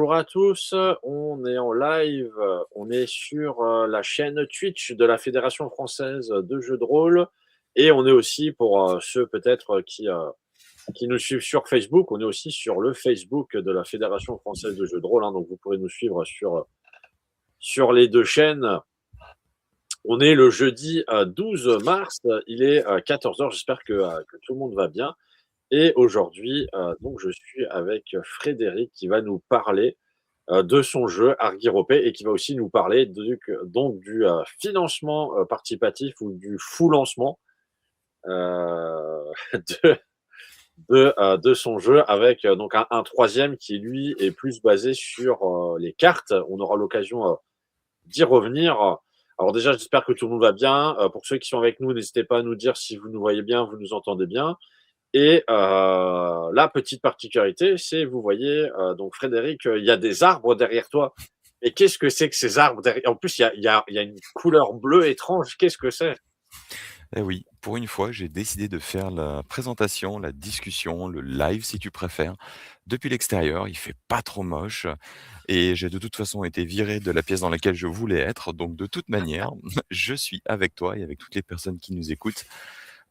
bonjour à tous, on est en live, on est sur, la chaîne Twitch de la Fédération française de jeux de rôle et on est aussi pour, ceux peut-être qui nous suivent sur Facebook, on est aussi sur le Facebook de la Fédération française de jeux de rôle, hein, donc vous pourrez nous suivre sur les 2 chaînes. On est le jeudi, 12 mars, il est, 14 heures. J'espère que tout le monde va bien et aujourd'hui, donc je suis avec Frédéric qui va nous parler de son jeu Argyropé et qui va aussi nous parler du financement participatif ou du full lancement de, de son jeu avec donc un troisième qui lui est plus basé sur les cartes. On aura l'occasion d'y revenir. Alors déjà, j'espère que tout le monde va bien. Pour ceux qui sont avec nous, n'hésitez pas à nous dire si vous nous voyez bien, vous nous entendez bien. Et la petite particularité, c'est, vous voyez, donc Frédéric, il y a des arbres derrière toi. Et qu'est-ce que c'est que ces arbres derrière? En plus, il y a une couleur bleue étrange. Qu'est-ce que c'est? Eh oui, pour une fois, j'ai décidé de faire la présentation, la discussion, le live si tu préfères, depuis l'extérieur. Il fait pas trop moche et j'ai de toute façon été viré de la pièce dans laquelle je voulais être. Donc de toute manière, je suis avec toi et avec toutes les personnes qui nous écoutent,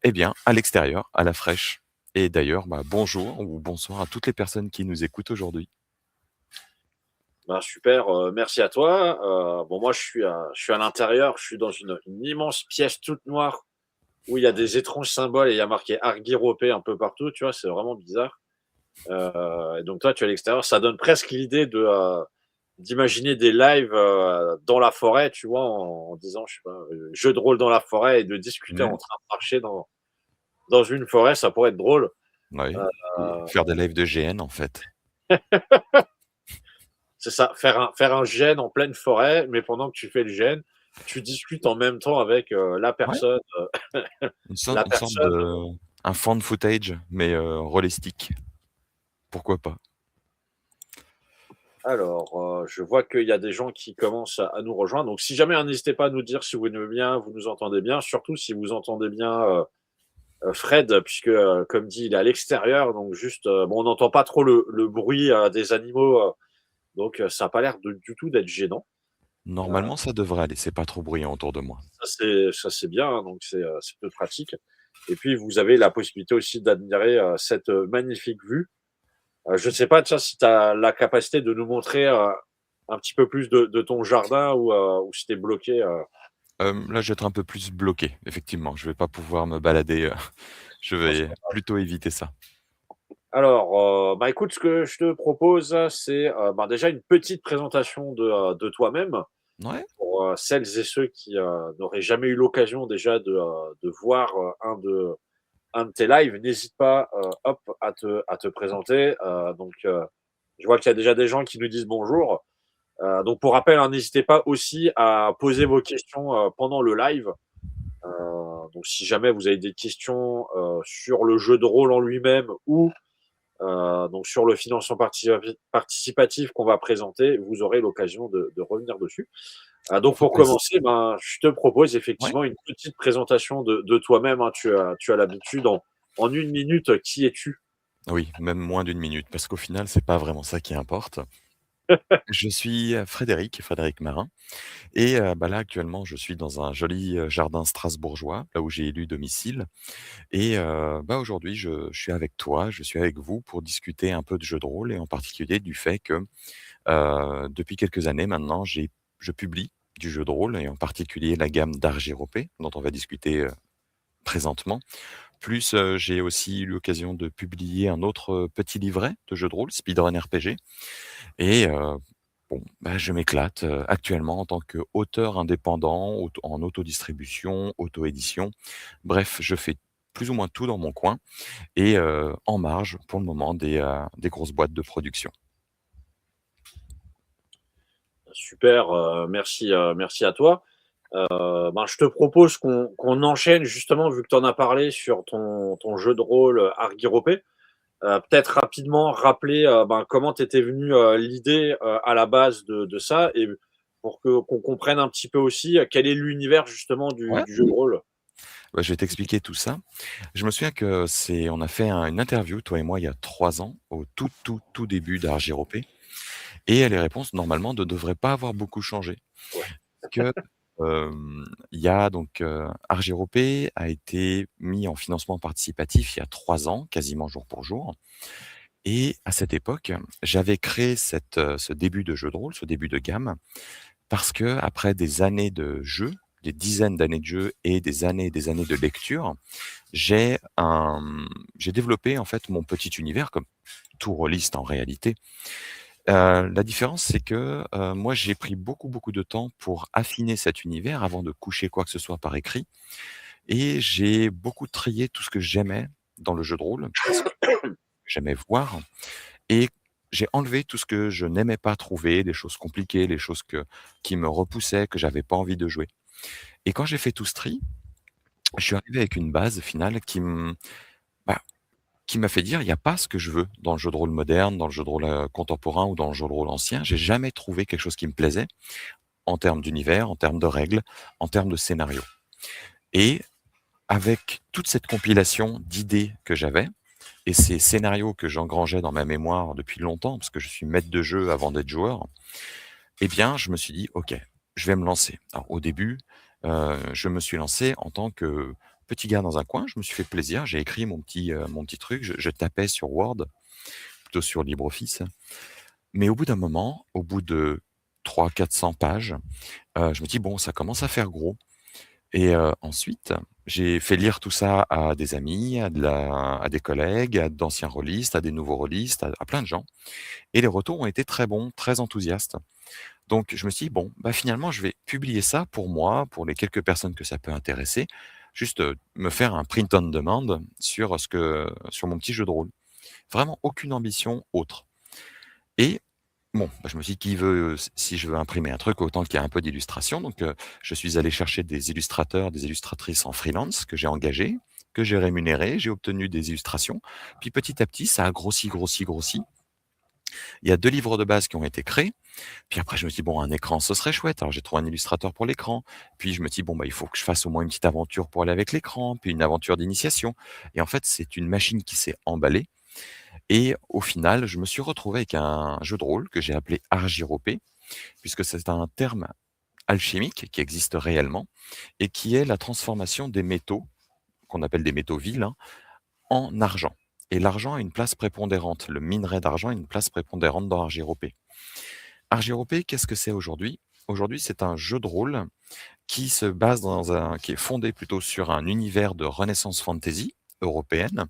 eh bien, à l'extérieur, à la fraîche. Et d'ailleurs, bonjour ou bonsoir à toutes les personnes qui nous écoutent aujourd'hui. Ben, super, merci à toi. Bon, moi, je suis à l'intérieur. Je suis dans une immense pièce toute noire où il y a des étranges symboles et il y a marqué Argyropé un peu partout. Tu vois, c'est vraiment bizarre. Et donc toi, tu es à l'extérieur. Ça donne presque l'idée d'imaginer des lives dans la forêt, tu vois, en disant, je sais pas, jeu de rôle dans la forêt et de discuter en Mmh, train de marcher dans une forêt, ça pourrait être drôle. oui, ou Euh, faire des lives de GN en fait. c'est ça, faire un gène en pleine forêt, mais pendant que tu fais le gène, tu discutes en même temps avec Ouais, la une sorte personne. de un fan footage, mais holistique. Pourquoi pas? Alors, je vois qu'il y a des gens qui commencent à nous rejoindre. Donc, si jamais, hein, n'hésitez pas à nous dire si vous nous bien, vous nous entendez bien, surtout si vous entendez bien Fred, puisque, comme dit, il est à l'extérieur, donc juste, bon, on n'entend pas trop le bruit des animaux, donc ça n'a pas l'air du tout d'être gênant. Euh, Normalement, ça devrait aller, c'est pas trop bruyant autour de moi. ça c'est bien, hein, donc c'est peu pratique. Et puis, vous avez la possibilité aussi d'admirer cette magnifique vue. Je ne sais pas, tiens, si tu as la capacité de nous montrer un petit peu plus de ton jardin ou si tu es bloqué. Là, je vais être un peu plus bloqué, effectivement. Je vais pas pouvoir me balader, je Bon, c'est vais pas grave. plutôt éviter ça. Alors, bah écoute, ce que je te propose, c'est bah, déjà une petite présentation de toi-même Ouais, pour celles et ceux qui n'auraient jamais eu l'occasion déjà de voir un de tes lives. N'hésite pas, hop, à te présenter. Je vois qu'il y a déjà des gens qui nous disent bonjour. Donc, pour rappel, hein, n'hésitez pas aussi à poser vos questions pendant le live. Donc, si jamais vous avez des questions sur le jeu de rôle en lui-même ou donc sur le financement participatif qu'on va présenter, vous aurez l'occasion de revenir dessus. Donc, faut pour préciser. commencer, ben, je te propose Ouais? effectivement une petite présentation de toi-même, hein. Tu as l'habitude en une minute. Qui es-tu? Oui, même moins d'une minute, parce qu'au final, c'est pas vraiment ça qui importe. Je suis, Frédéric Marin et là, actuellement, je suis dans un joli, jardin strasbourgeois, là où j'ai élu domicile et aujourd'hui, je suis avec toi, je suis avec vous pour discuter un peu de jeux de rôle et en particulier du fait que, depuis quelques années maintenant, je publie du jeu de rôle et en particulier la gamme d'Argyropé dont on va discuter, présentement. Plus, j'ai aussi eu l'occasion de publier un autre, petit livret de jeux de rôle, Speedrun RPG et je m'éclate, actuellement en tant qu'auteur indépendant, en autodistribution, auto-édition. Bref, je fais plus ou moins tout dans mon coin et en marge pour le moment des grosses boîtes de production. Super, merci à toi. Ben, je te propose qu'on enchaîne justement, vu que tu en as parlé sur ton jeu de rôle Argyropé. Peut-être rapidement rappeler ben, comment t'étais venu l'idée à la base de ça et pour qu'on comprenne un petit peu aussi quel est l'univers justement Ouais. du jeu de rôle. Bah, je vais t'expliquer tout ça. Je me souviens que on a fait une interview, toi et moi, il y a 3 ans, au tout début d'Argyropé et les réponses normalement ne devraient pas avoir beaucoup changé. Ouais. Que, il y a donc, Argiropé a été mis en financement participatif il y a 3 ans, quasiment jour pour jour, et à cette époque, j'avais créé ce début de jeu de rôle, ce début de gamme, parce qu'après des années de jeu, des dizaines d'années de jeu et des années de lecture, j'ai un j'ai développé en fait mon petit univers comme tout rôliste en réalité. La différence c'est que, moi j'ai pris beaucoup, beaucoup de temps pour affiner cet univers avant de coucher quoi que ce soit par écrit et j'ai beaucoup trié tout ce que j'aimais dans le jeu de rôle, ce que j'aimais voir et j'ai enlevé tout ce que je n'aimais pas trouver, les choses compliquées, les choses qui me repoussaient, que j'avais pas envie de jouer et quand j'ai fait tout ce tri, je suis arrivé avec une base finale bah, qui m'a fait dire: «Il y a pas ce que je veux dans le jeu de rôle moderne, dans le jeu de rôle, contemporain ou dans le jeu de rôle ancien». J'ai jamais trouvé quelque chose qui me plaisait en termes d'univers, en termes de règles, en termes de scénario et avec toute cette compilation d'idées que j'avais et ces scénarios que j'engrangeais dans ma mémoire depuis longtemps, parce que je suis maître de jeu avant d'être joueur, eh bien, je me suis dit: «OK, je vais me lancer». Alors au début, je me suis lancé en tant que petit gars dans un coin, je me suis fait plaisir, j'ai écrit mon petit truc, je tapais sur Word, plutôt sur LibreOffice. Mais au bout d'un moment, au bout de 300-400 pages, je me dis: «Bon, ça commence à faire gros» et ensuite, j'ai fait lire tout ça à des amis, à des collègues, à d'anciens rôlistes, à des nouveaux rôlistes, à plein de gens et les retours ont été très bons, très enthousiastes. Donc je me suis dit: «Bon, bah, finalement, je vais publier ça pour moi, pour les quelques personnes que ça peut intéresser, juste, me faire un print on demand sur mon petit jeu de rôle». Vraiment aucune ambition autre et bon, bah, je me suis dit: «Qui veut, si je veux imprimer un truc, autant qu'il y ait un peu d'illustration». Donc je suis allé chercher des illustrateurs, des illustratrices en freelance que j'ai engagés, que j'ai rémunérés, j'ai obtenu des illustrations. Puis petit à petit, ça a grossi, grossi, grossi. Il y a 2 livres de base qui ont été créés. Puis après, je me dis: «Bon, un écran, ce serait chouette». Alors j'ai trouvé un illustrateur pour l'écran. Puis je me dis: «Bon, bah, il faut que je fasse au moins une petite aventure pour aller avec l'écran, puis une aventure d'initiation» et en fait, c'est une machine qui s'est emballée et au final, je me suis retrouvé avec un jeu de rôle que j'ai appelé Argiropé, puisque c'est un terme alchimique qui existe réellement et qui est la transformation des métaux, qu'on appelle des métaux vilains, en argent. Et l'argent a une place prépondérante. Le minerai d'argent a une place prépondérante dans Argiropé. Argiropé, qu'est-ce que c'est aujourd'hui? Aujourd'hui, c'est un jeu de rôle qui est fondé plutôt sur un univers de Renaissance fantasy européenne,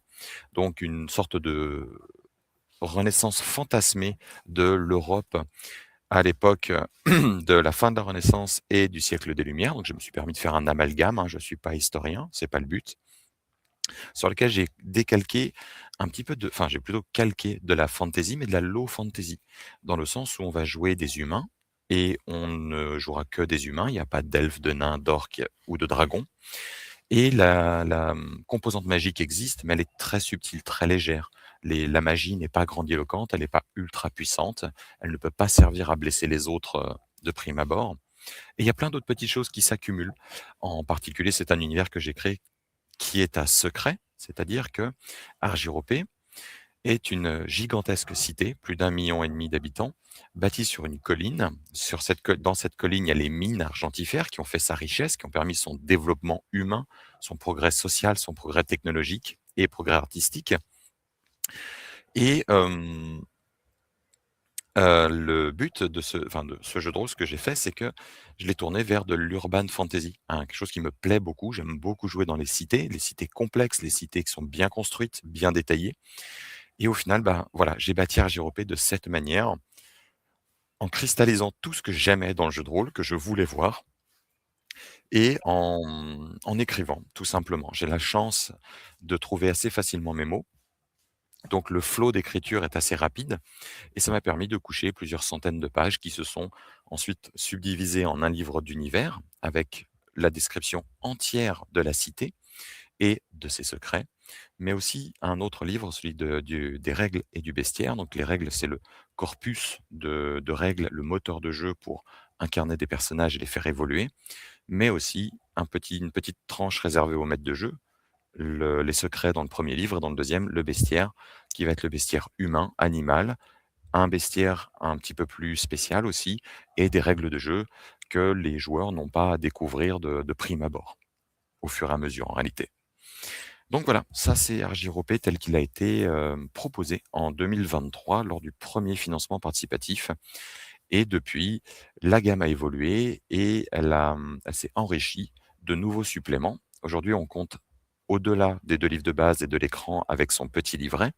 donc une sorte de renaissance fantasmée de l'Europe à l'époque de la fin de la Renaissance et du siècle des Lumières. Donc je me suis permis de faire un amalgame, hein, je ne suis pas historien, c'est pas le but, sur lequel j'ai décalqué un petit peu enfin j'ai plutôt calqué de la fantasy, mais de la low fantasy, dans le sens où on va jouer des humains et on ne jouera que des humains, il n'y a pas d'elfes, de nains, d'orques ou de dragons. Et composante magique existe, mais elle est très subtile, très légère. La magie n'est pas grandiloquente, elle n'est pas ultra puissante, elle ne peut pas servir à blesser les autres, de prime abord. Et il y a plein d'autres petites choses qui s'accumulent. En particulier, c'est un univers que j'ai créé qui est à secret, c'est-à-dire que Argiropé est une gigantesque cité, plus d'1,5 million d'habitants, bâtie sur une colline. Dans cette colline, il y a les mines argentifères qui ont fait sa richesse, qui ont permis son développement humain, son progrès social, son progrès technologique et progrès artistique. Et le but de ce jeu de rôle, ce que j'ai fait, c'est que je l'ai tourné vers de l'urban fantasy, hein, quelque chose qui me plaît beaucoup. J'aime beaucoup jouer dans les cités complexes, les cités qui sont bien construites, bien détaillées. Et au final, ben, voilà, j'ai bâti Argiropé de cette manière, en cristallisant tout ce que j'aimais dans le jeu de rôle, que je voulais voir et en écrivant, tout simplement. J'ai la chance de trouver assez facilement mes mots, donc le flow d'écriture est assez rapide et ça m'a permis de coucher plusieurs centaines de pages qui se sont ensuite subdivisées en un livre d'univers avec la description entière de la cité et de ses secrets, mais aussi un autre livre, celui des règles et du bestiaire. Donc les règles, c'est le corpus de règles, le moteur de jeu pour incarner des personnages et les faire évoluer, mais aussi une petite tranche réservée aux maîtres de jeu, les secrets dans le premier livre et dans le deuxième, le bestiaire, qui va être le bestiaire humain, animal, un bestiaire un petit peu plus spécial aussi et des règles de jeu que les joueurs n'ont pas à découvrir de prime abord, au fur et à mesure en réalité. Donc voilà, ça c'est Argiropé tel qu'il a été, proposé en 2023 lors du premier financement participatif et depuis, la gamme a évolué et elle s'est enrichie de nouveaux suppléments. Aujourd'hui, on compte au-delà des 2 livres de base et de l'écran avec son petit livret,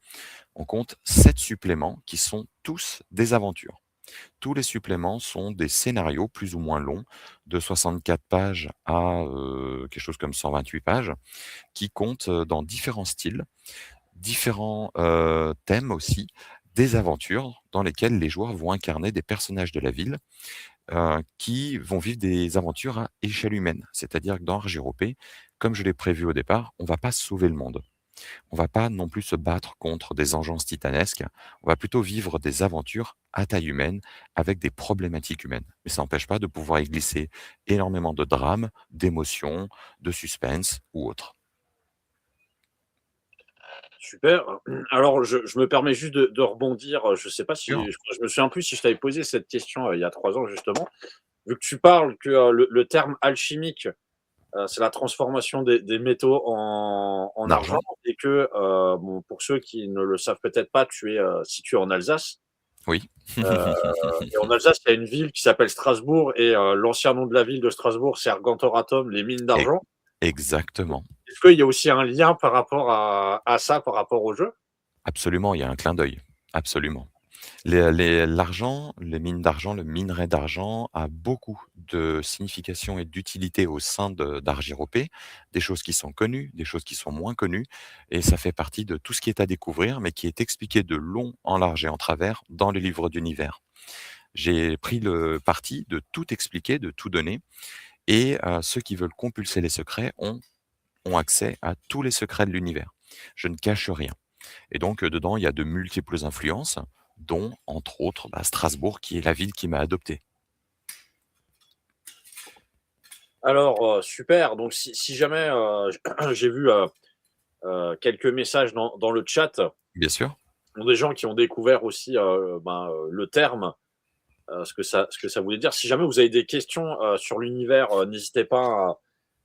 on compte 7 suppléments qui sont tous des aventures. Tous les suppléments sont des scénarios plus ou moins longs, de 64 pages à, quelque chose comme 128 pages, qui comptent, dans différents styles, différents, thèmes aussi, des aventures dans lesquelles les joueurs vont incarner des personnages de la ville, qui vont vivre des aventures à échelle humaine. C'est-à-dire que dans Argiropé, comme je l'ai prévu au départ, on va pas sauver le monde. On va pas non plus se battre contre des engences titanesques. On va plutôt vivre des aventures à taille humaine avec des problématiques humaines. Mais ça n'empêche pas de pouvoir y glisser énormément de drame, d'émotions, de suspense ou autre. Super. Alors, je me permets juste de rebondir. Je sais pas Sûr. si je me souviens plus si je t'avais posé cette question, il y a 3 ans justement. Vu que tu parles que, le terme alchimique, c'est la transformation des métaux en argent D'argent. et que, bon, pour ceux qui ne le savent peut-être pas, tu es, situé en Alsace. Oui. Heu et en Alsace, il y a une ville qui s'appelle Strasbourg et l'ancien nom de la ville de Strasbourg, c'est Argentoratum, les mines E d'argent. exactement. Est-ce qu'il y a aussi un lien par rapport à ça, par rapport au jeu? Absolument, il y a un clin d'œil. Absolument. L'argent, les mines d'argent, le minerai d'argent a beaucoup de signification et d'utilité au sein d'Argiropé, des choses qui sont connues, des choses qui sont moins connues, et ça fait partie de tout ce qui est à découvrir, mais qui est expliqué de long en large et en travers dans les livres d'univers. J'ai pris le parti de tout expliquer, de tout donner, et ceux qui veulent compulser les secrets ont accès à tous les secrets de l'univers. Je ne cache rien. Et donc, dedans, il y a de multiples influences, dont, entre autres, bah, Strasbourg, qui est la ville qui m'a adopté. Alors, super, donc si jamais, j'ai vu, quelques messages dans le chat, Bien sûr, des gens qui ont découvert aussi, le terme, ce que ça voulait dire. Si jamais vous avez des questions, sur l'univers, n'hésitez pas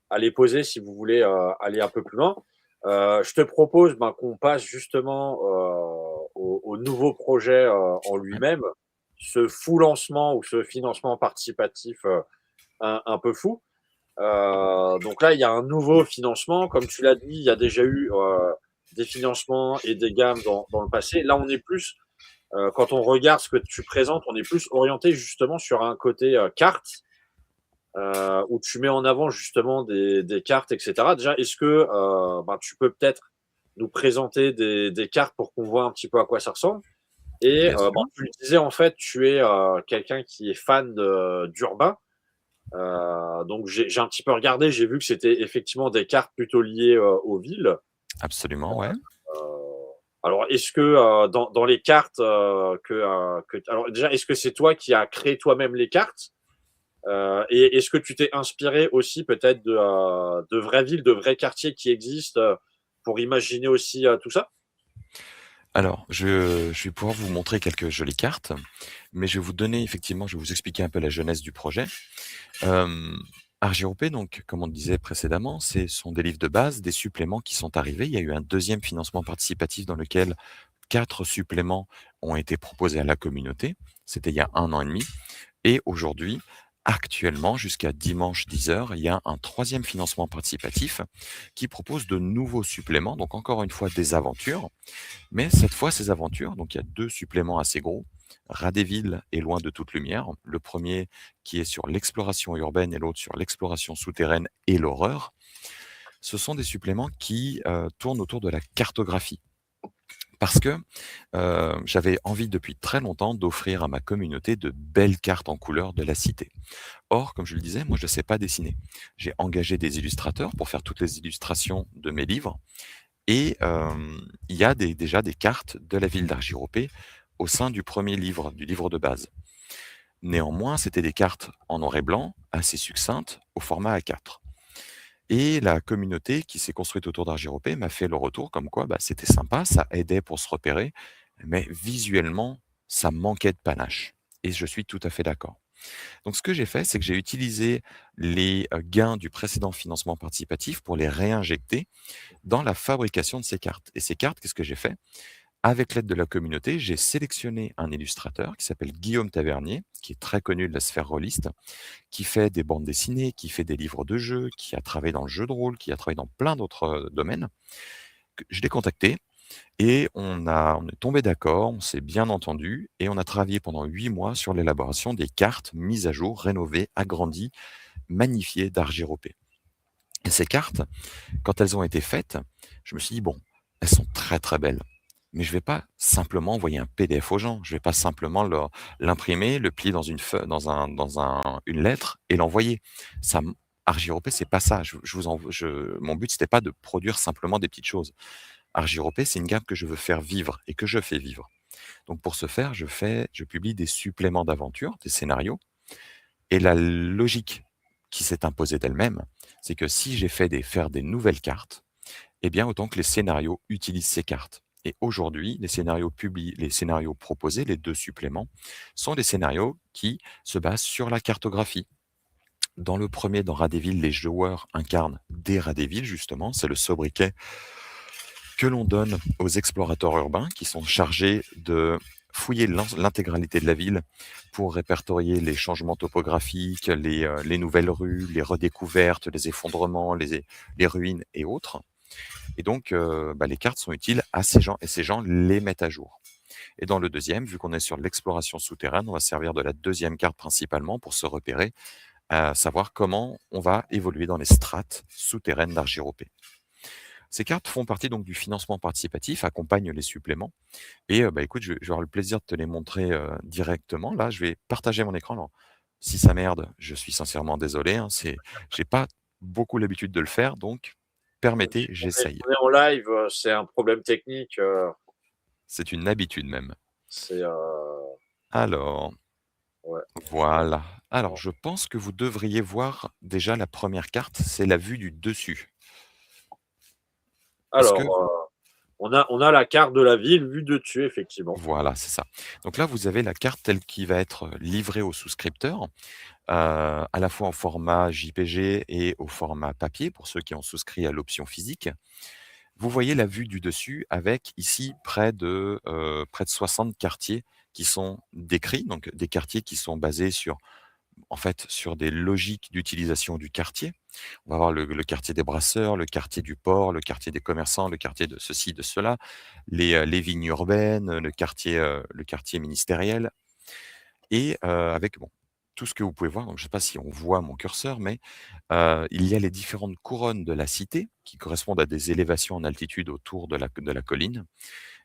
à les poser si vous voulez, aller un peu plus loin. Je te propose, qu'on passe justement, au nouveau projet, en ouais, lui-même, ce fou lancement ou ce financement participatif, un peu fou. Donc là, il y a un nouveau financement. Comme tu l'as dit, il y a déjà eu, des financements et des gammes dans le passé. Là, on est plus, quand on regarde ce que tu présentes, on est plus orienté justement sur un côté, carte, où tu mets en avant justement des cartes et cetera. Déjà, est-ce que, tu peux peut-être nous présenter des cartes pour qu'on voit un petit peu à quoi ça ressemble? Et bien sûr. tu le disais, en fait, tu es, quelqu'un qui est fan d'urbain. Donc j'ai un petit peu regardé, j'ai vu que c'était effectivement des cartes plutôt liées, aux villes. Absolument, ouais. Heu, alors est-ce que, dans les cartes, alors déjà, est-ce que c'est toi qui as créé toi-même les cartes? Et est-ce que tu t'es inspiré aussi peut-être de vraies villes, de vrais quartiers qui existent, pour imaginer aussi, tout ça? Alors, je vais pouvoir vous montrer quelques jolies cartes, mais je vais vous donner effectivement, je vais vous expliquer un peu la jeunesse du projet. Hem, Argiropé, donc, comme on le disait précédemment, ce sont des livres de base, des suppléments qui sont arrivés. Il y a eu un deuxième financement participatif dans lequel 4 suppléments ont été proposés à la communauté. C'était il y a 1 an et demi. Et aujourd'hui, actuellement, jusqu'à dimanche 10 heures, il y a un troisième financement participatif qui propose de nouveaux suppléments, donc encore une fois des aventures. Mais cette fois, ces aventures, donc il y a 2 suppléments assez gros, Radéville et Loin de toute lumière. Le premier qui est sur l'exploration urbaine et l'autre sur l'exploration souterraine et l'horreur. Ce sont des suppléments qui, tournent autour de la cartographie. Parce que, j'avais envie depuis très longtemps d'offrir à ma communauté de belles cartes en couleurs de la cité. Or, comme je le disais, moi je ne sais pas dessiner. J'ai engagé des illustrateurs pour faire toutes les illustrations de mes livres et il y a déjà des cartes de la ville d'Argiropé au sein du premier livre, du livre de base. Néanmoins, c'était des cartes en noir et blanc, assez succinctes, au format A4. Et la communauté qui s'est construite autour d'Argiropé m'a fait le retour comme quoi, bah, c'était sympa, ça aidait pour se repérer, mais visuellement, ça manquait de panache et je suis tout à fait d'accord. Donc ce que j'ai fait, c'est que j'ai utilisé les, gains du précédent financement participatif pour les réinjecter dans la fabrication de ces cartes et ces cartes, qu'est-ce que j'ai fait? Avec l'aide de la communauté, j'ai sélectionné un illustrateur qui s'appelle Guillaume Tavernier, qui est très connu de la sphère rôliste, qui fait des bandes dessinées, qui fait des livres de jeux, qui a travaillé dans le jeu de rôle, qui a travaillé dans plein d'autres, domaines. Que je l'ai contacté et on est tombé d'accord, on s'est bien entendu et on a travaillé pendant 8 mois sur l'élaboration des cartes mises à jour, rénovées, agrandies, magnifiées d'Argiropé. Et ces cartes, quand elles ont été faites, je me suis dit: «Bon, elles sont très, très belles, mais je vais pas simplement envoyer un PDF aux gens. Je vais pas simplement l'imprimer, le plier dans une une lettre et l'envoyer». Ça m Argiropé, c'est pas ça. Je vous env je Mon but, c'était pas de produire simplement des petites choses. Argiropé, c'est une gamme que je veux faire vivre et que je fais vivre. Donc pour ce faire, je publie des suppléments d'aventure, des scénarios et la logique qui s'est imposée d'elle-même, c'est que si j'ai faire des nouvelles cartes, eh bien, autant que les scénarios utilisent ces cartes. Et aujourd'hui, les scénarios proposés, les 2 suppléments, sont des scénarios qui se basent sur la cartographie. Dans le premier, dans Radéville, les joueurs incarnent des Radéville, justement, c'est le sobriquet que l'on donne aux explorateurs urbains qui sont chargés de fouiller l'intégralité de la ville pour répertorier les changements topographiques, les nouvelles rues, les redécouvertes, les effondrements, les ruines et autres. Et donc, les cartes sont utiles à ces gens et ces gens les mettent à jour. Et dans le deuxième, vu qu'on est sur l'exploration souterraine, on va servir de la deuxième carte principalement pour se repérer, à savoir comment on va évoluer dans les strates souterraines d'Argiropé. Ces cartes font partie donc du financement participatif, accompagnent les suppléments et écoute, je vais avoir le plaisir de te les montrer, directement. Là, je vais partager mon écran. Alors, si ça merde, je suis sincèrement désolé, hein, j'ai pas beaucoup l'habitude de le faire, donc Et permettez, puis j'essaye. on est en live, c'est un problème technique, C'est une habitude même. c'est, Alors, ouais, voilà. Alors, bon. je pense que vous devriez voir déjà la première carte, c'est la vue du dessus. Est-ce Alors, que on a la carte de la ville vue de dessus, effectivement. Voilà, c'est ça. Donc là, vous avez la carte telle qui va être livrée aux souscripteurs, à la fois en format JPG et au format papier pour ceux qui ont souscrit à l'option physique. Vous voyez la vue du dessus avec ici près de 60 quartiers qui sont décrits, donc des quartiers qui sont basés sur en fait, sur des logiques d'utilisation du quartier. On va avoir le quartier des brasseurs, le quartier du port, le quartier des commerçants, le quartier de ceci, de cela, les vignes urbaines, le quartier ministériel et avec bon, tout ce que vous pouvez voir, donc je ne sais pas si on voit mon curseur, mais il y a les différentes couronnes de la cité qui correspondent à des élévations en altitude autour de la colline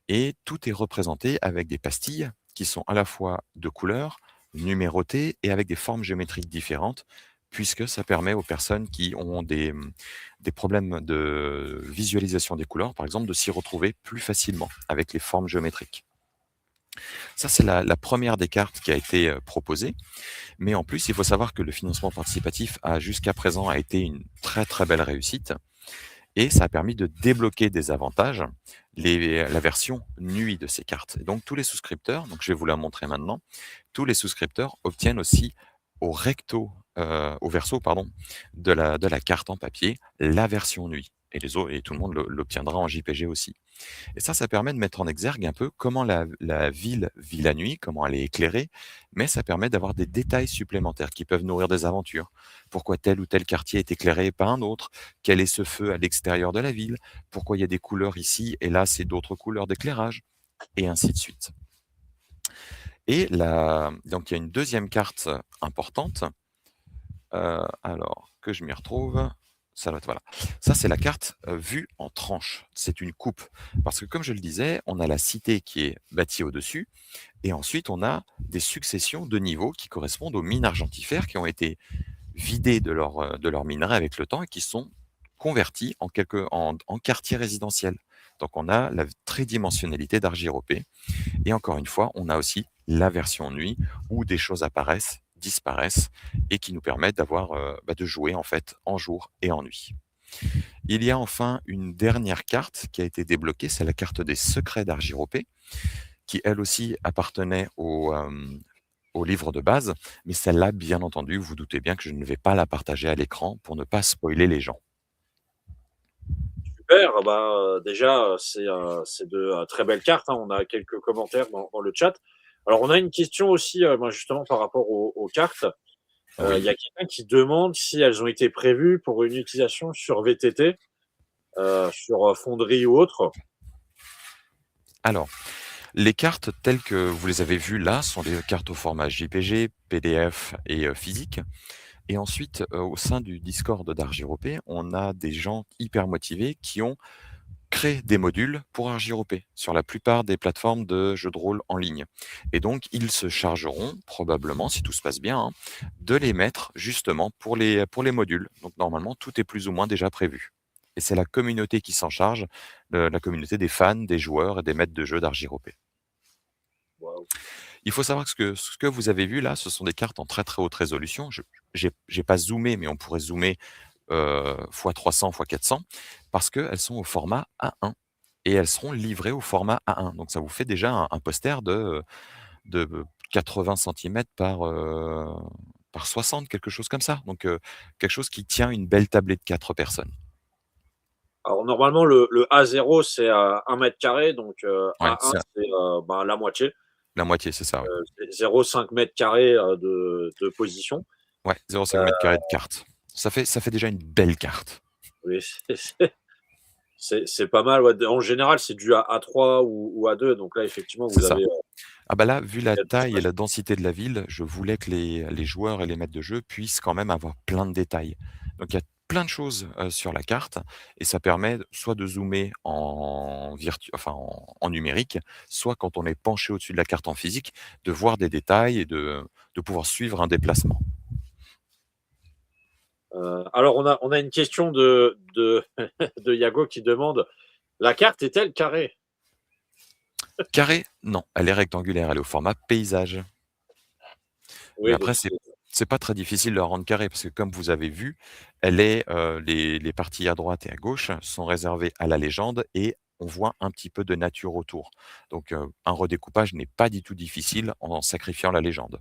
et tout est représenté avec des pastilles qui sont à la fois de couleurs, numérotées et avec des formes géométriques différentes, puisque ça permet aux personnes qui ont des problèmes de visualisation des couleurs, par exemple, de s'y retrouver plus facilement avec les formes géométriques. Ça, c'est la première des cartes qui a été proposée. Mais en plus, il faut savoir que le financement participatif jusqu'à présent a été une très très belle réussite et ça a permis de débloquer des avantages, la version nuit de ces cartes. Et donc tous les souscripteurs, donc je vais vous la montrer maintenant, tous les souscripteurs obtiennent aussi au verso pardon, de la carte en papier, la version nuit. Et les autres, et tout le monde l'obtiendra en JPG aussi. Et ça permet de mettre en exergue un peu comment la ville vit la nuit, comment elle est éclairée, mais ça permet d'avoir des détails supplémentaires qui peuvent nourrir des aventures. Pourquoi tel ou tel quartier est éclairé et pas un autre? Quel est ce feu à l'extérieur de la ville? Pourquoi il y a des couleurs ici et là c'est d'autres couleurs d'éclairage? Et ainsi de suite. Donc il y a une deuxième carte importante, alors que je m'y retrouve. Ça doit être voilà. Ça, c'est la carte, vue en tranche. C'est une coupe. Parce que comme je le disais, on a la cité qui est bâtie au-dessus et ensuite on a des successions de niveaux qui correspondent aux mines argentifères qui ont été vidées de leur minerai avec le temps et qui sont convertis en quartiers résidentiels. Donc on a la tridimensionnalité d'Argiropé et encore une fois, on a aussi la version nuit où des choses apparaissent, disparaissent et qui nous permettent de jouer en fait en jour et en nuit. Il y a enfin une dernière carte qui a été débloquée, c'est la carte des secrets d'Argiropé, qui elle aussi appartenait au livre de base, mais celle-là, bien entendu, vous doutez bien que je ne vais pas la partager à l'écran pour ne pas spoiler les gens. Super, bah, déjà, c'est de, très belles cartes, hein. On a quelques commentaires dans le chat. Alors on a une question aussi, ben, justement par rapport aux cartes. Il y Oui. a quelqu'un qui demande si elles ont été prévues pour une utilisation sur VTT, sur, Fonderie ou autre? Alors, les cartes telles que vous les avez vues là sont des cartes au format JPG, PDF et physique. Et ensuite, au sein du Discord d'Argiropé, on a des gens hyper motivés qui ont créé des modules pour Argiropé sur la plupart des plateformes de jeux de rôle en ligne. Et donc, ils se chargeront probablement, si tout se passe bien, hein, de les mettre justement pour les modules. Donc normalement, tout est plus ou moins déjà prévu. Et c'est la communauté qui s'en charge, la communauté des fans, des joueurs et des maîtres de jeu d'Argiropé. Waouh! Il faut savoir que ce que vous avez vu là, ce sont des cartes en très, très haute résolution. Je j'ai pas zoomé, mais on pourrait zoomer, fois 300, fois 400 parce qu'elles sont au format A1 et elles seront livrées au format A1. Donc ça vous fait déjà un poster de 80 centimètres par 60, quelque chose comme ça. Donc quelque chose qui tient une belle tablée de 4 personnes. Alors normalement le A0 c'est, 1 m², donc, Ouais, A1 c'est c'est, ben, la moitié, la moitié, c'est ça, ouais. c'est 0,5 m², de position. Ouais, 0,5 Heu, m² de carte. Ça fait déjà une belle carte. oui, c'est pas mal, ouais. En général, c'est du A3 ou A2, donc là effectivement C'est vous ça. avez, Ah bah là, vu la il y a du taille et choix. la densité de la ville, je voulais que les joueurs et les maîtres de jeu puissent quand même avoir plein de détails. Donc il y a plein de choses, sur la carte et ça permet soit de zoomer en numérique, soit quand on est penché au-dessus de la carte en physique, de voir des détails et de pouvoir suivre un déplacement. Alors on a une question de de Yago qui demande: «La carte est-elle carrée?» Carré, non, elle est rectangulaire, elle est au format paysage. Mais Oui, après donc c'est pas très difficile de la rendre carrée parce que comme vous avez vu, elle est, les parties à droite et à gauche sont réservées à la légende et on voit un petit peu de nature autour. Donc, un redécoupage n'est pas du tout difficile en sacrifiant la légende.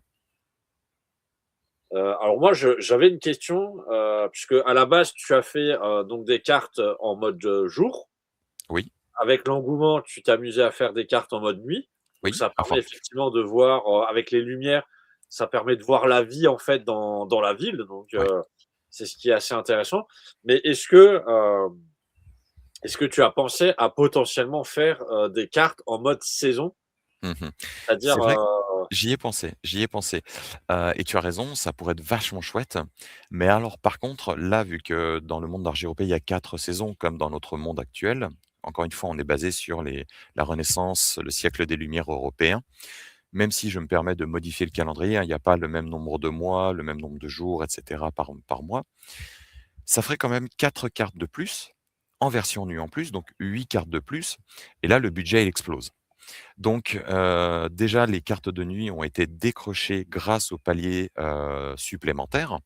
alors moi j'avais une question, puisque à la base tu as fait, donc des cartes en mode, jour. Oui, Avec l'engouement, tu t'amusais à faire des cartes en mode nuit. Donc oui, ça permet enfin, effectivement de voir, avec les lumières, ça permet de voir la vie en fait dans la ville, donc ouais. c'est ce qui est assez intéressant. Mais est-ce que tu as pensé à potentiellement faire, des cartes en mode saison? Mmh. C'est-à-dire, C'est vrai que j'y ai pensé, et tu as raison, ça pourrait être vachement chouette. Mais alors par contre, là, vu que dans le monde d'Argiropé, il y a 4 saisons comme dans notre monde actuel, encore une fois, on est basé sur la Renaissance, le siècle des Lumières européen. Même si je me permets de modifier le calendrier, hein, il n'y a pas le même nombre de mois, le même nombre de jours et cetera par mois. Ça ferait quand même 4 cartes de plus, en version nue en plus, donc 8 cartes de plus et là, le budget, il explose. Donc, déjà, les cartes de nuit ont été décrochées grâce au palier, supplémentaire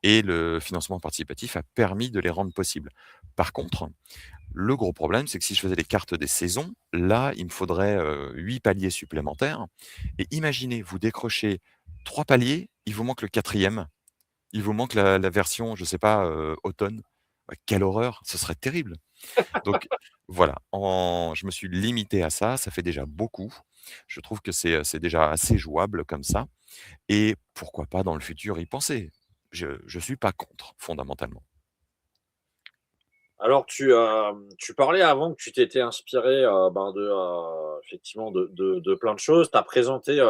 et le financement participatif a permis de les rendre possibles. Par contre, le gros problème, c'est que si je faisais les cartes des saisons, là, il me faudrait, 8 paliers supplémentaires et imaginez, vous décrochez 3 paliers, il vous manque le quatrième, il vous manque la version, je sais pas, automne. Quelle horreur, ce serait terrible! Donc voilà, je me suis limité à ça, ça fait déjà beaucoup. Je trouve que c'est déjà assez jouable comme ça et pourquoi pas dans le futur y penser. Je suis pas contre fondamentalement. alors tu parlais avant que tu t'étais inspiré, ben, effectivement de plein de choses. Tu as présenté,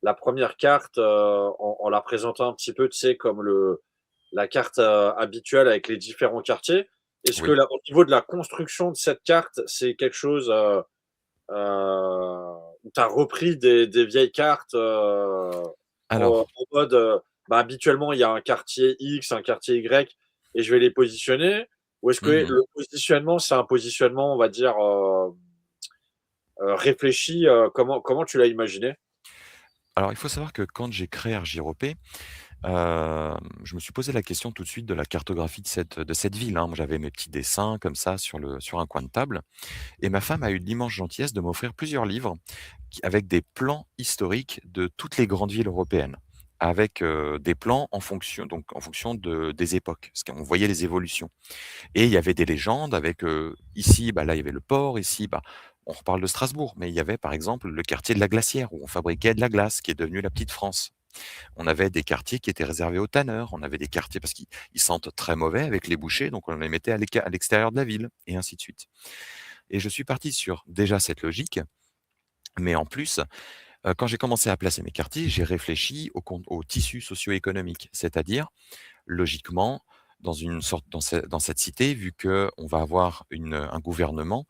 la première carte, en la présentant un petit peu, tu sais, comme la carte, habituelle avec les différents quartiers. Est-ce que Oui. là, au niveau de la construction de cette carte, c'est quelque chose, où tu as repris des vieilles cartes, en Alors, mode, bah, habituellement, il y a un quartier X, un quartier Y et je vais les positionner? Ou est-ce que mmh le positionnement, c'est un positionnement, on va dire, réfléchi? Comment tu l'as imaginé? Alors il faut savoir que quand j'ai créé Argiropé, je me suis posé la question tout de suite de la cartographie de cette ville, hein. Moi, j'avais mes petits dessins comme ça sur un coin de table et ma femme a eu l'immense gentillesse de m'offrir plusieurs livres avec des plans historiques de toutes les grandes villes européennes, avec des plans en fonction des époques, parce qu'on voyait les évolutions. Et il y avait des légendes avec ici, bah, là, il y avait le port, ici, bah, on reparle de Strasbourg, mais il y avait par exemple le quartier de la Glacière où on fabriquait de la glace, qui est devenu la Petite France. On avait des quartiers qui étaient réservés aux tanneurs, on avait des quartiers parce qu'ils sentent très mauvais avec les bouchers, donc on les mettait à l'extérieur de la ville, et ainsi de suite. Et je suis parti sur déjà cette logique, mais en plus, quand j'ai commencé à placer mes quartiers, j'ai réfléchi au tissu socio-économique. C'est-à-dire, logiquement, dans cette cité, vu qu'on va avoir un gouvernement,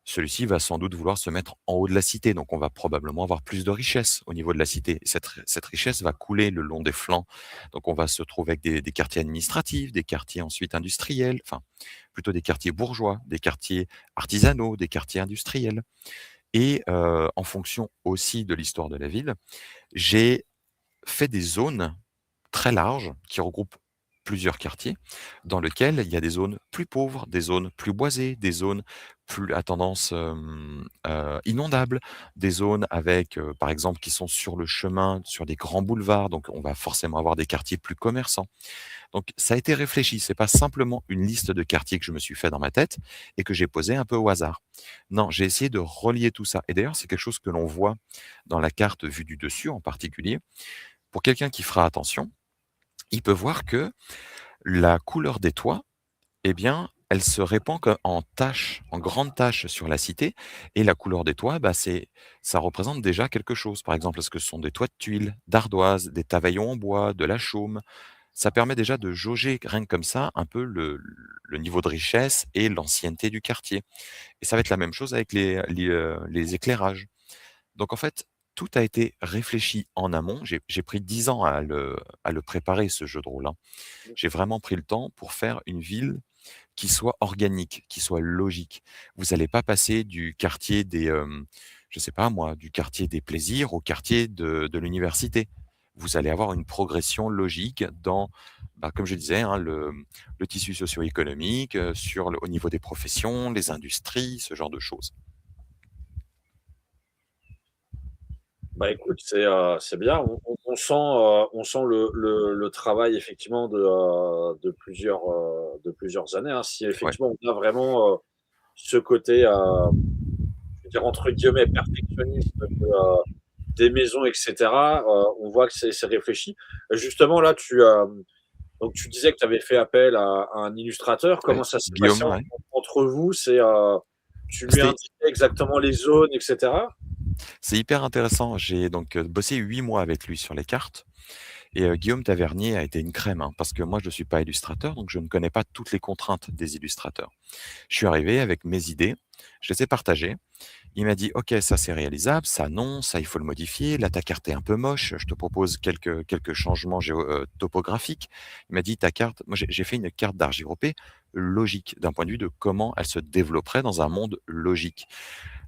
celui-ci va sans doute vouloir se mettre en haut de la cité. Donc on va probablement avoir plus de richesse au niveau de la cité. Cette richesse va couler le long des flancs. Donc on va se trouver avec des quartiers administratifs, des quartiers ensuite industriels, enfin plutôt des quartiers bourgeois, des quartiers artisanaux, des quartiers industriels. Et en fonction aussi de l'histoire de la ville, j'ai fait des zones très larges qui regroupent plusieurs quartiers, dans lesquels il y a des zones plus pauvres, des zones plus boisées, des zones plus à tendance, inondable, des zones avec, par exemple, qui sont sur le chemin, sur des grands boulevards, donc on va forcément avoir des quartiers plus commerçants. Donc ça a été réfléchi, c'est pas simplement une liste de quartiers que je me suis fait dans ma tête et que j'ai posé un peu au hasard. Non, j'ai essayé de relier tout ça et d'ailleurs, c'est quelque chose que l'on voit dans la carte vue du dessus en particulier. Pour quelqu'un qui fera attention, il peut voir que la couleur des toits, eh bien, elle se répand en taches, en grandes taches sur la cité et la couleur des toits, bah, ça représente déjà quelque chose. Par exemple, est-ce que ce sont des toits de tuiles, d'ardoise, des tavaillons en bois, de la chaume? Ça permet déjà de jauger rien que comme ça un peu le niveau de richesse et l'ancienneté du quartier et ça va être la même chose avec les éclairages. Donc en fait, tout a été réfléchi en amont. J'ai pris 10 ans à le préparer ce jeu de rôle, hein. J'ai vraiment pris le temps pour faire une ville qui soit organique, qui soit logique. Vous allez pas passer du quartier je sais pas moi, du quartier des plaisirs au quartier de l'université. Vous allez avoir une progression logique dans, bah, comme je disais, hein, le tissu socio-économique, au niveau des professions, les industries, ce genre de choses. Bah, écoute, c'est bien. On sent le travail effectivement de plusieurs années, hein. Si Ouais. effectivement on a vraiment, ce côté, je veux dire entre guillemets «perfectionniste» des maisons et cetera, on voit que c'est réfléchi. Justement là, donc tu disais que tu avais fait appel à un illustrateur. Ouais, Comment ça s'est passé Guillaume, ouais. entre vous? Tu lui C'était indiquais exactement les zones et cetera? c'est hyper intéressant. J'ai donc, bossé 8 mois avec lui sur les cartes et Guillaume Tavernier a été une crème, hein, parce que moi je ne suis pas illustrateur, donc je ne connais pas toutes les contraintes des illustrateurs. Je suis arrivé avec mes idées, je les ai partagées. Il m'a dit: «OK, ça c'est réalisable, ça non, ça il faut le modifier. Là ta carte est un peu moche, je te propose quelques changements topographiques». Il m'a dit: «Ta carte», moi j'ai fait une carte d'Argiropé logique, d'un point de vue de comment elle se développerait dans un monde logique.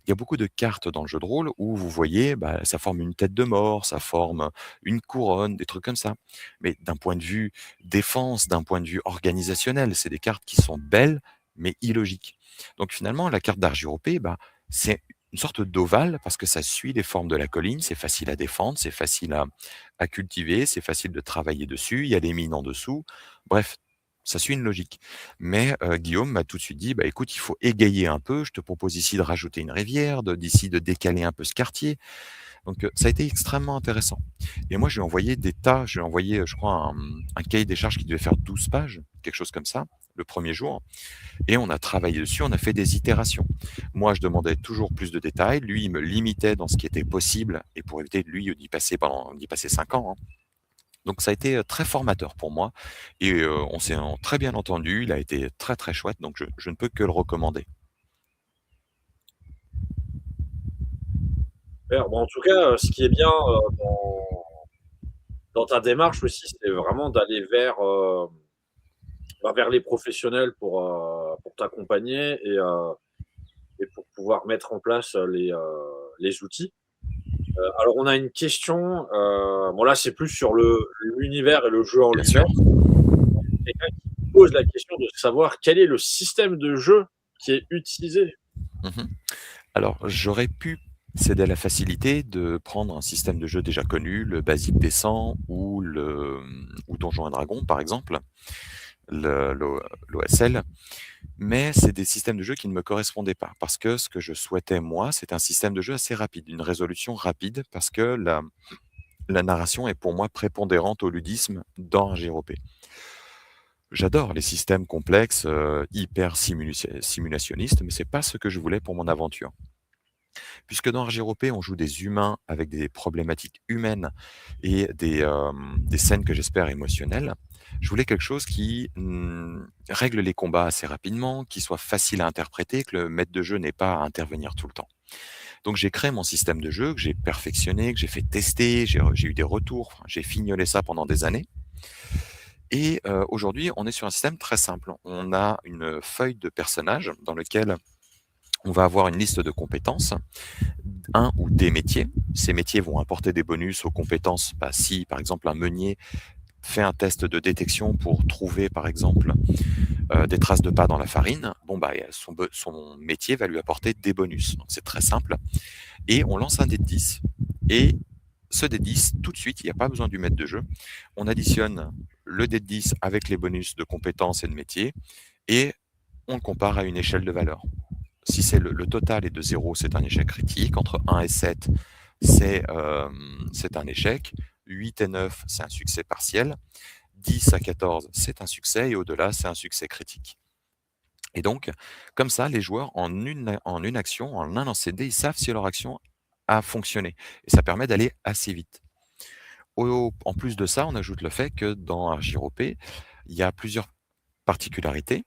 Il y a beaucoup de cartes dans le jeu de rôle où vous voyez, bah, ça forme une tête de mort, ça forme une couronne, des trucs comme ça. Mais d'un point de vue défense, d'un point de vue organisationnel, c'est des cartes qui sont belles, mais illogiques. Donc finalement, la carte d'Argiropé, bah, c'est une sorte d'ovale parce que ça suit les formes de la colline, c'est facile à défendre, c'est facile à cultiver, c'est facile de travailler dessus, il y a des mines en dessous. Bref, ça suit une logique. Mais Guillaume m'a tout de suite dit: «Bah, écoute, il faut égayer un peu. Je te propose ici de rajouter une rivière, d'ici de décaler un peu ce quartier». Donc ça a été extrêmement intéressant et moi, je lui ai envoyé je crois, un cahier des charges qui devait faire 12 pages, quelque chose comme ça, le premier jour et on a travaillé dessus, on a fait des itérations. Moi, je demandais toujours plus de détails. Lui, il me limitait dans ce qui était possible et pour éviter, lui, d'y passer 5 ans, hein. Donc ça a été, très formateur pour moi et on s'est en très bien entendu. Il a été très, très chouette, donc je ne peux que le recommander. Super. Bon, en tout cas, ce qui est bien, dans ta démarche aussi, c'est vraiment d'aller vers les professionnels pour t'accompagner et pour pouvoir mettre en place, les outils. Alors on a une question, bon là, c'est plus sur l'univers et le jeu en bien sûr. lui-même. Quelqu'un qui pose la question de savoir quel est le système de jeu qui est utilisé. Mmh. Alors, j'aurais pu céder à la facilité de prendre un système de jeu déjà connu, le Basique Descent ou Donjons& et Dragons, par exemple, l'OSL, mais c'est des systèmes de jeu qui ne me correspondaient pas. Parce que ce que je souhaitais, moi, c'est un système de jeu assez rapide, une résolution rapide, parce que la narration est pour moi prépondérante au ludisme dans un JRPG. J'adore les systèmes complexes, hyper simulationnistes, mais c'est pas ce que je voulais pour mon aventure. Puisque dans RGRP, on joue des humains avec des problématiques humaines et des scènes que j'espère émotionnelles, je voulais quelque chose qui règle les combats assez rapidement, qui soit facile à interpréter, que le maître de jeu n'ait pas à intervenir tout le temps. Donc j'ai créé mon système de jeu, que j'ai perfectionné, que j'ai fait tester, j'ai eu des retours, enfin, j'ai fignolé ça pendant des années. Et aujourd'hui, on est sur un système très simple. On a une feuille de personnage dans lequel on va avoir une liste de compétences, un ou des métiers. Ces métiers vont apporter des bonus aux compétences. Bah, si, par exemple, un meunier fait un test de détection pour trouver, par exemple, des traces de pas dans la farine, bon, bah, son métier va lui apporter des bonus. Donc, c'est très simple. Et on lance un dé de 10. Et ce dé de 10, tout de suite, il n'y a pas besoin du maître de jeu. On additionne le dé de 10 avec les bonus de compétences et de métiers et on le compare à une échelle de valeur. Si le total est de 0, c'est un échec critique. Entre 1 et 7, c'est un échec. 8 et 9, c'est un succès partiel. 10 à 14, c'est un succès. Et au-delà, c'est un succès critique. Et donc, comme ça, les joueurs, en une action, en un lancer de dés, ils savent si leur action a fonctionné. Et ça permet d'aller assez vite. En plus de ça, on ajoute le fait que dans RJRP, il y a plusieurs particularités.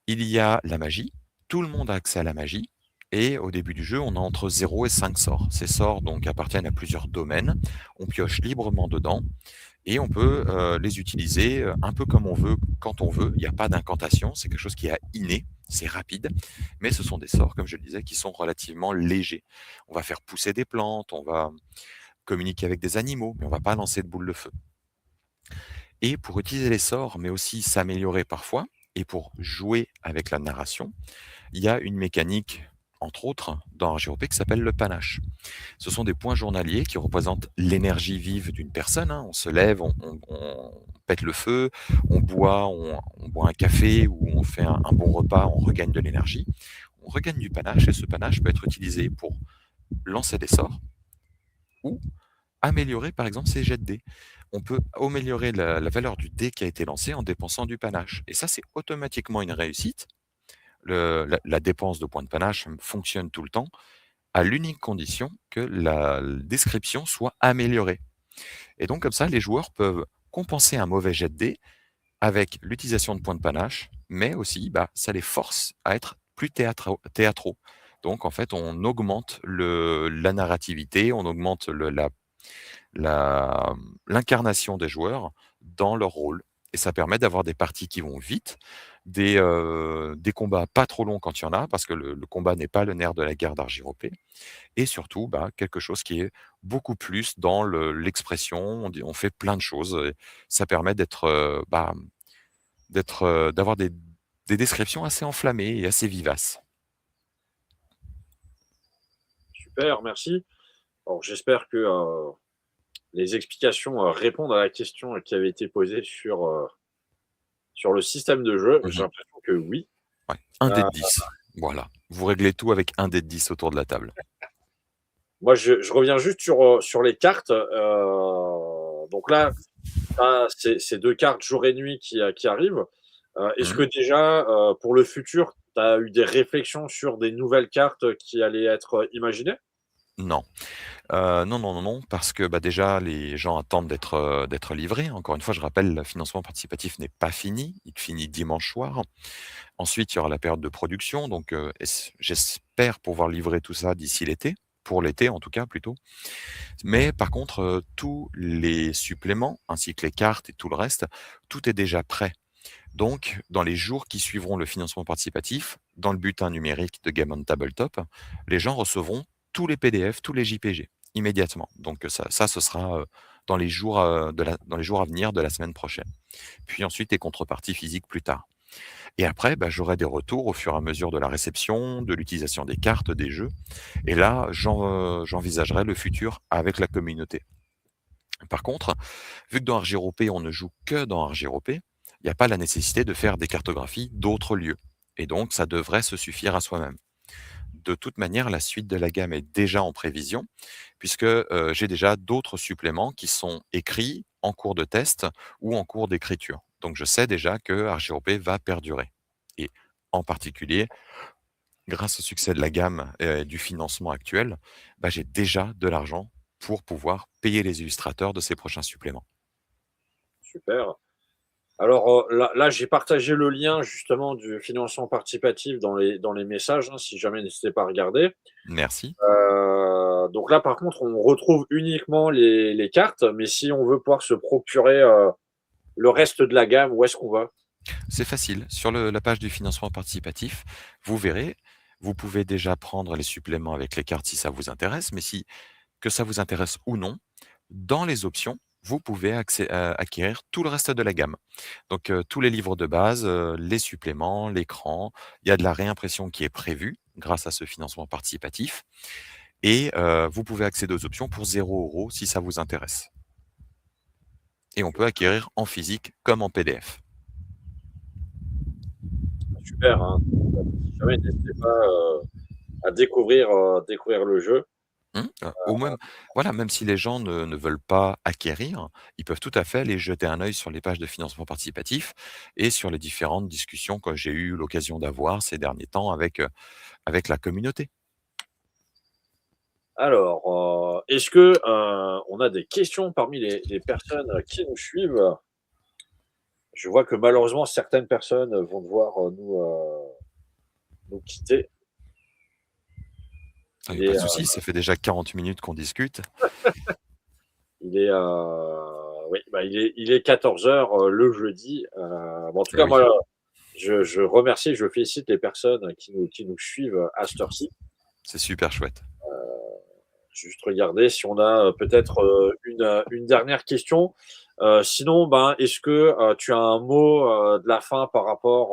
Il y a la magie. Tout le monde a accès à la magie. Et au début du jeu, on a entre 0 et 5 sorts. Ces sorts donc appartiennent à plusieurs domaines. On pioche librement dedans et on peut les utiliser un peu comme on veut, quand on veut. Il n'y a pas d'incantation, c'est quelque chose qui est inné, c'est rapide, mais ce sont des sorts, comme je le disais, qui sont relativement légers. On va faire pousser des plantes, on va communiquer avec des animaux, mais on ne va pas lancer de boules de feu. Et pour utiliser les sorts, mais aussi s'améliorer parfois, et pour jouer avec la narration, il y a une mécanique, entre autres, dans RGOP qui s'appelle le panache. Ce sont des points journaliers qui représentent l'énergie vive d'une personne, hein. On se lève, on pète le feu, on boit un café ou on fait un bon repas, on regagne de l'énergie. On regagne du panache et ce panache peut être utilisé pour lancer des sorts ou améliorer par exemple ses jets de dés. On peut améliorer la valeur du dé qui a été lancé en dépensant du panache. Et ça, c'est automatiquement une réussite. La dépense de points de panache fonctionne tout le temps, à l'unique condition que la description soit améliorée. Et donc comme ça, les joueurs peuvent compenser un mauvais jet de dés avec l'utilisation de points de panache, mais aussi, bah, ça les force à être plus théâtraux. Donc en fait, on augmente la narrativité, on augmente l'incarnation des joueurs dans leur rôle. Et ça permet d'avoir des parties qui vont vite, des combats pas trop longs quand il y en a, parce que le combat n'est pas le nerf de la guerre d'Argyropé. Et surtout, bah, quelque chose qui est beaucoup plus dans l'expression. On fait plein de choses. Et ça permet d'avoir des descriptions assez enflammées et assez vivaces. Super, merci. Alors, j'espère que les explications répondent à la question qui avait été posée sur le système de jeu. J'ai Mhm. l'impression que oui. Ouais. Un dé Euh, de 10. Voilà. Vous réglez tout avec un dé de 10 autour de la table. Moi, je reviens juste sur les cartes. Donc là, ces deux cartes jour et nuit qui arrivent. Est-ce Mhm. que déjà, pour le futur, tu as eu des réflexions sur des nouvelles cartes qui allaient être imaginées? Non. Non, non, non, non, parce que, bah, déjà, les gens attendent d'être livrés. Encore une fois, je rappelle, le financement participatif n'est pas fini. Il finit dimanche soir. Ensuite, il y aura la période de production, donc j'espère pouvoir livrer tout ça d'ici l'été, pour l'été en tout cas plutôt. Mais par contre, tous les suppléments, ainsi que les cartes et tout le reste, tout est déjà prêt. Donc, dans les jours qui suivront le financement participatif, dans le bulletin numérique de Game on Tabletop, les gens recevront tous les PDF, tous les JPG immédiatement. Donc ça ce sera dans les jours à venir de la semaine prochaine. Puis ensuite les contreparties physiques plus tard. Et après, bah, j'aurai des retours au fur et à mesure de la réception, de l'utilisation des cartes, des jeux. Et là, j'envisagerai le futur avec la communauté. Par contre, vu que dans Argyropé, on ne joue que dans Argyropé, il n'y a pas la nécessité de faire des cartographies d'autres lieux. Et donc, ça devrait se suffire à soi-même. De toute manière, la suite de la gamme est déjà en prévision, puisque j'ai déjà d'autres suppléments qui sont écrits, en cours de test ou en cours d'écriture. Donc je sais déjà que Argyropé va perdurer. Et en particulier, grâce au succès de la gamme et du financement actuel, bah, j'ai déjà de l'argent pour pouvoir payer les illustrateurs de ces prochains suppléments. Super. Alors, là, j'ai partagé le lien justement du financement participatif dans les messages, hein, si jamais n'hésitez pas à regarder. Merci. Donc là, par contre, on retrouve uniquement les cartes, mais si on veut pouvoir se procurer, le reste de la gamme, où est-ce qu'on va? C'est facile. Sur la page du financement participatif, vous verrez, vous pouvez déjà prendre les suppléments avec les cartes si ça vous intéresse, mais si que ça vous intéresse ou non, dans les options, vous pouvez acquérir tout le reste de la gamme. Donc, tous les livres de base, les suppléments, l'écran, il y a de la réimpression qui est prévue grâce à ce financement participatif et vous pouvez accéder aux options pour 0 € si ça vous intéresse. Et on peut acquérir en physique comme en PDF. Super, hein. Si jamais n'hésitez pas, à découvrir le jeu. Mmh, ou même voilà, même si les gens ne veulent pas acquérir, ils peuvent tout à fait aller jeter un œil sur les pages de financement participatif et sur les différentes discussions que j'ai eu l'occasion d'avoir ces derniers temps avec la communauté. Alors, est-ce que, on a des questions parmi les personnes qui nous suivent? Je vois que malheureusement certaines personnes vont devoir, nous quitter. Il y Il a pas est, de souci, ça fait déjà 40 minutes qu'on discute. il est, oui, bah, il est 14 heures le jeudi. Bon, en tout Eh cas, oui, moi, je remercie, je félicite les personnes qui nous suivent à cette heure-ci. c'est super chouette. Juste regarder si on a, peut-être, une dernière question. Sinon, ben, est-ce que, tu as un mot, de la fin par rapport,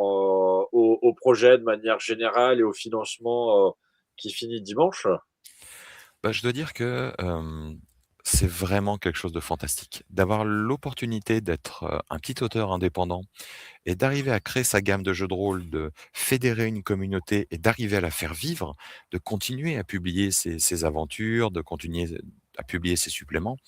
au projet de manière générale et au financement, qui finit dimanche? Bah, je dois dire que, c'est vraiment quelque chose de fantastique. D'avoir l'opportunité d'être, un petit auteur indépendant et d'arriver à créer sa gamme de jeux de rôle, de fédérer une communauté et d'arriver à la faire vivre, de continuer à publier ses aventures, de continuer à publier ses suppléments,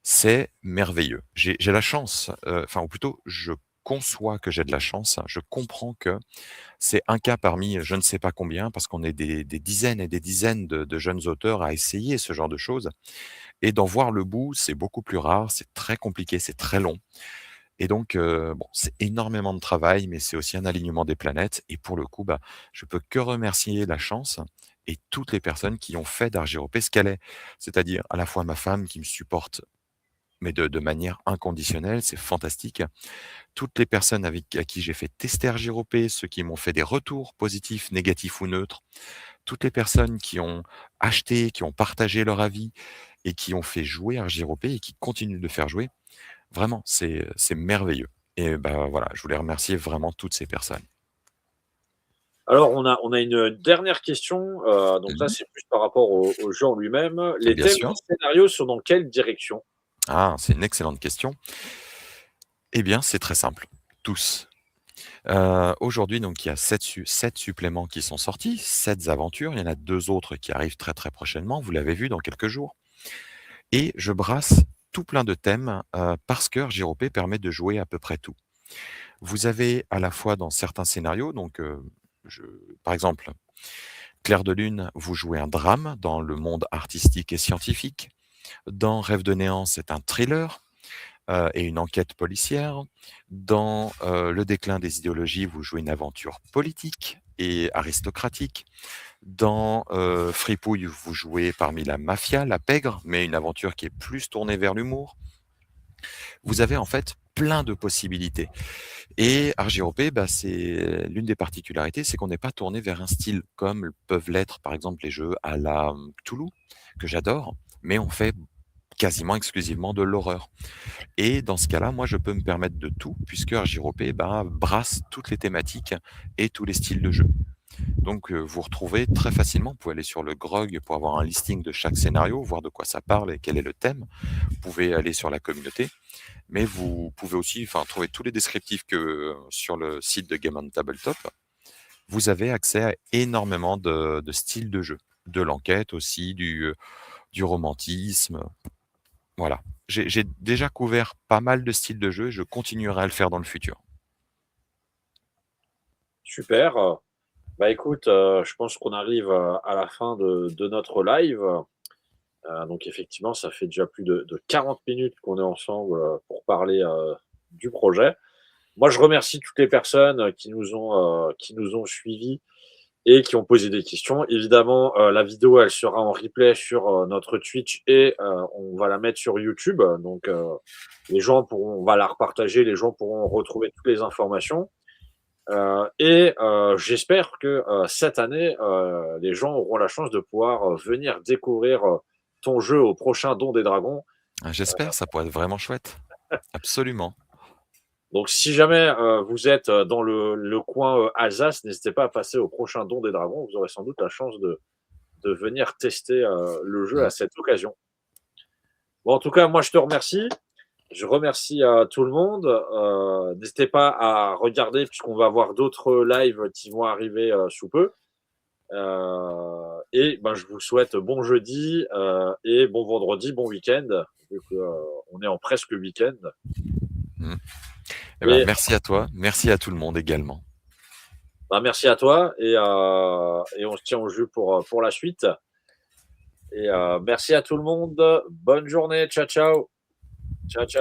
c'est merveilleux. J'ai la chance, enfin ou plutôt je conçois que j'ai de la chance, je comprends que c'est un cas parmi je ne sais pas combien, parce qu'on est des dizaines et des dizaines de jeunes auteurs à essayer ce genre de choses et d'en voir le bout, c'est beaucoup plus rare, c'est très compliqué, c'est très long et donc bon, c'est énormément de travail, mais c'est aussi un alignement des planètes et pour le coup, bah, je peux que remercier la chance et toutes les personnes qui ont fait d'Argyropé ce qu'elle est. C'est-à-dire à la fois ma femme qui me supporte, mais de manière inconditionnelle, c'est fantastique. Toutes les personnes à qui j'ai fait tester Argyropé, ceux qui m'ont fait des retours positifs, négatifs ou neutres, toutes les personnes qui ont acheté, qui ont partagé leur avis et qui ont fait jouer Argyropé et qui continuent de faire jouer, vraiment, c'est merveilleux et bah, voilà, je voulais remercier vraiment toutes ces personnes. Alors on a une dernière question, donc là, Mmh. c'est plus par rapport au jeu en lui-même. Les Bien thèmes sûr. et scénarios sont dans quelle direction? Ah, c'est une excellente question. Eh bien, c'est très simple, tous. Aujourd'hui, donc, il y a 7 suppléments qui sont sortis, 7 aventures. Il y en a 2 autres qui arrivent très, très prochainement. Vous l'avez vu dans quelques jours et je brasse tout plein de thèmes, parce que JROP permet de jouer à peu près tout. Vous avez à la fois dans certains scénarios donc, je par exemple, Clair de lune, vous jouez un drame dans le monde artistique et scientifique. Dans Rêve de néant, c'est un thriller. Et une enquête policière. Dans, Le déclin des idéologies, vous jouez une aventure politique et aristocratique. Dans, Fripouille, vous jouez parmi la mafia, la pègre, mais une aventure qui est plus tournée vers l'humour. Vous avez en fait plein de possibilités et Argyropé, bah, c'est l'une des particularités, c'est qu'on n'est pas tourné vers un style comme peuvent l'être par exemple les jeux à la, Cthulhu, que j'adore, mais on fait quasiment exclusivement de l'horreur. Et dans ce cas-là, moi, je peux me permettre de tout puisque RJROP, brasse toutes les thématiques et tous les styles de jeu. Donc, vous retrouvez très facilement, vous pouvez aller sur le GROG pour avoir un listing de chaque scénario, voir de quoi ça parle et quel est le thème. Vous pouvez aller sur la communauté, mais vous pouvez aussi, trouver tous les descriptifs que sur le site de Game on Tabletop. Vous avez accès à énormément de styles de jeu, de l'enquête aussi, du romantisme. Voilà. J'ai déjà couvert pas mal de styles de jeu et je continuerai à le faire dans le futur. Super. Bah écoute, je pense qu'on arrive à la fin de notre live. Donc effectivement, ça fait déjà plus de 40 minutes qu'on est ensemble pour parler du projet. Moi, je remercie toutes les personnes qui nous ont suivis et qui ont posé des questions. Évidemment, la vidéo, elle sera en replay sur notre Twitch et on va la mettre sur YouTube. Donc, les gens pourront, on va la repartager, les gens pourront retrouver toutes les informations. Et j'espère que cette année, les gens auront la chance de pouvoir venir découvrir ton jeu au prochain Don des Dragons. J'espère, ça pourrait être vraiment chouette. Absolument. Donc, si jamais vous êtes dans le coin Alsace, n'hésitez pas à passer au prochain Don des Dragons. Vous aurez sans doute la chance de venir tester le jeu à cette occasion. Bon, en tout cas, moi, je te remercie. Je remercie tout le monde. N'hésitez pas à regarder puisqu'on va avoir d'autres lives qui vont arriver sous peu. Et je vous souhaite bon jeudi et bon vendredi, bon week-end. Vu qu'on est en presque week-end. Merci à toi, merci à tout le monde également. Merci à toi et on se tient au jeu pour la suite. Et merci à tout le monde. Bonne journée. Ciao, ciao. Ciao, ciao.